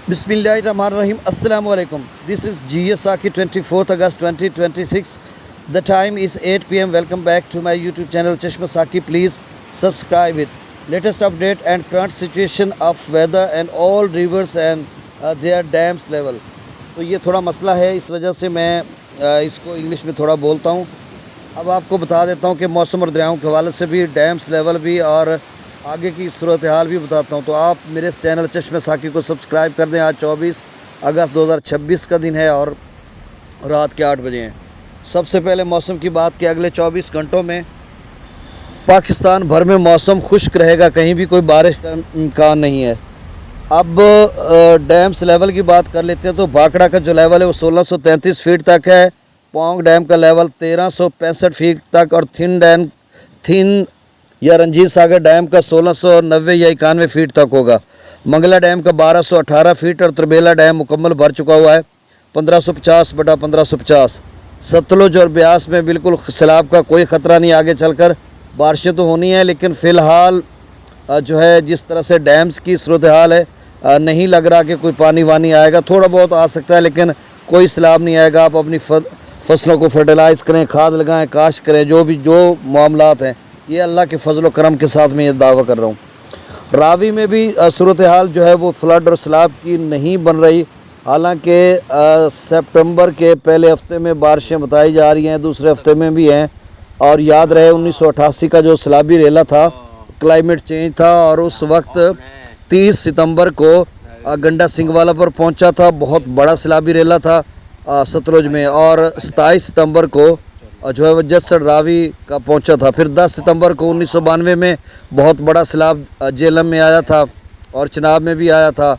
Bismillahirrahmanirrahim. Assalamu alaikum. This is GS Saki 24th August 2026. The time is 8 p.m. Welcome back to my YouTube channel Chashma Saki. Please subscribe it. Latest update and current situation of weather and all rivers and their dams level. तो ये थोड़ा मसला है, इस वजह से मैं इसको इंग्लिश में थोड़ा बोलता हूँ। अब आपको बता देता हूँ कि मौसम और दरियाओं के हवाले से भी, डैम्स लेवल भी और आगे की सूरत हाल भी बताता हूँ। तो आप मेरे चैनल चश्मे साकी को सब्सक्राइब कर दें। आज 24 अगस्त 2026 का दिन है और रात के 8 बजे हैं। सबसे पहले मौसम की बात कि अगले 24 घंटों में पाकिस्तान भर में मौसम खुश्क रहेगा, कहीं भी कोई बारिश का इम्कान नहीं है। अब डैम्स लेवल की बात कर लेते हैं। तो भाखड़ा का जो लेवल है वो 1633 फीट तक है। पोंग डैम का लेवल 1365 फीट तक और थिन या रंजीत सागर डैम का 1690 या 91 फीट तक होगा। मंगला डैम का 1218 फीट और त्रिबेला डैम मुकम्मल भर चुका हुआ है 1550/1550। सतलुज और ब्यास में बिल्कुल सैलाब का कोई ख़तरा नहीं। आगे चलकर बारिशें तो होनी है, लेकिन फ़िलहाल जो है जिस तरह से डैम्स की सूरत हाल है, नहीं लग रहा कि कोई पानी वानी आएगा। थोड़ा बहुत आ सकता है लेकिन कोई सैलाब नहीं आएगा। आप अपनी फसलों को फर्टिलाइज़ करें, खाद लगाएं, काश्त करें, जो मामलात हैं, ये अल्लाह के फजल करम के साथ मैं ये दावा कर रहा हूँ। रावी में भी सूरत हाल जो है वो फ्लड और सैलाब की नहीं बन रही। हालांकि सितंबर के पहले हफ्ते में बारिशें बताई जा रही हैं, दूसरे हफ्ते में भी हैं। और याद रहे 1988 का जो सैलाबी रेला था, क्लाइमेट चेंज था और उस वक्त 30 सितंबर को गंडा सिंगवाला पर पहुंचा था। बहुत बड़ा सैलाबी रेला था सतलुज में। और 27 सितंबर को जो है वो जसड़ रावी का पहुंचा था। फिर 10 सितंबर को 1992 में बहुत बड़ा सैलाब जेलम में आया था और चनाब में भी आया था।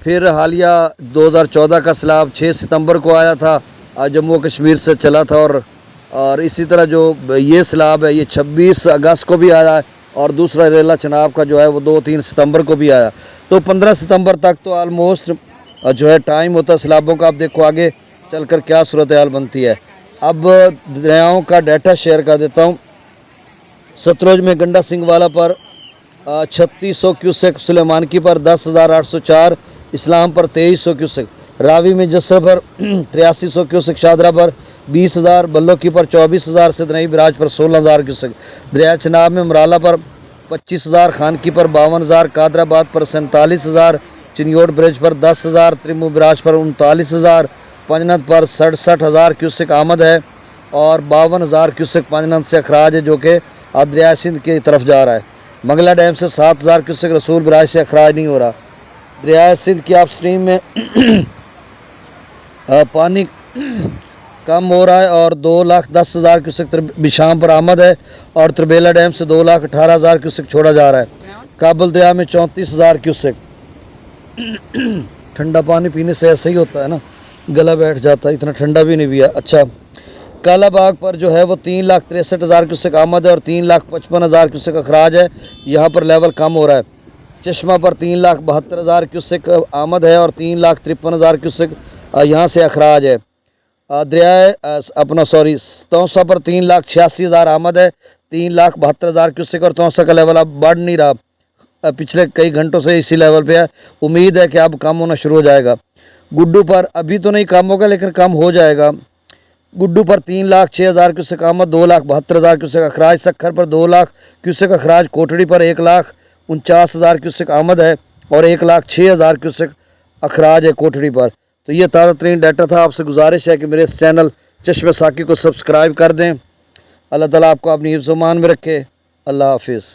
फिर हालिया 2014 का सैलाब 6 सितंबर को आया था, जम्मू कश्मीर से चला था। और इसी तरह जो ये सैलाब है ये 26 अगस्त को भी आया है और दूसरा रेला चनाब का जो है वो 2-3 सितंबर को भी आया। तो 15 सितंबर तक तो आलमोस्ट जो है टाइम होता है सैलाबों का। आप देखो आगे चलकर क्या सूरत हाल बनती है। अब दरियाओं का डाटा शेयर कर देता हूँ। सतलुज में गंडा सिंगवाला पर 3600 क्यूसेक, सुलेमानकी पर 10,804, इस्लाम पर 2300 क्यूसेक, रावी में जसर पर 8300 क्यूसेक, शादरा पर 20,000, बल्लोकी पर 24,000, सिदनई बराज पर 16,000 क्यूसेक, दरिया चनाब में मराला पर 25,000, खानकी पर 52,000, कादराबाद पर 47,000, चिनियोट ब्रिज पर 10,000, त्रिमू बराज पर 39,000, पंजनद पर 67,000 क्यूसेक आमद है और 52,000 क्यूसेक पंजनद से अखराज है, जो कि दरिया सिंध की तरफ जा रहा है। मंगला डैम से 7,000 क्यूसेक रसूल बराज से अखराज नहीं हो रहा। दरिया सिंध की आप स्ट्रीम में पानी कम हो रहा है और 2,10,000 क्यूसेक बिशाम पर आमद है और त्रिबेला डैम से 2,18,000 क्यूसेक छोड़ा जा रहा है। काबुल दरिया में 34,000 क्यूसेक। ठंडा पानी पीने से ऐसा ही होता है ना, गला बैठ जाता है, इतना ठंडा भी नहीं पिया। अच्छा, कालाबाग पर जो है वो 3,63,000 क्यूसेक आमद है और 3,55,000 क्यूसेक अखराज है, यहाँ पर लेवल कम हो रहा है। चश्मा पर 3,72,000 क्यूसेक आमद है और 3,53,000 क्यूसेक यहाँ से अखराज है। तौसा पर 3,86,000 आमद है, 3,72,000 क्यूसेक और तौसा का लेवल अब बढ़ नहीं रहा, पिछले कई घंटों से इसी लेवल पे है। उम्मीद है कि अब कम होना शुरू हो जाएगा। गुड्डू पर अभी तो नहीं कम होगा लेकिन कम हो जाएगा। गुड्डू पर 3,06,000 क्यूसेक आमद, 2,72,000 क्यूसेक अखराज। सखर पर 2 लाख क्यूसेक अखराज। कोटड़ी पर 1,49,000 क्यूसेक आमद है और 1,06,000 क्यूसेक अखराज है कोटड़ी पर। तो ये ताज़ा तरीन डाटा था। आपसे गुजारिश है कि मेरे इस चैनल चश्मे साकी को सब्सक्राइब कर दें। अल्लाह ताला आपको अपनी हिफ्ज़-ओ-मान में रखे। अल्लाह हाफिज़।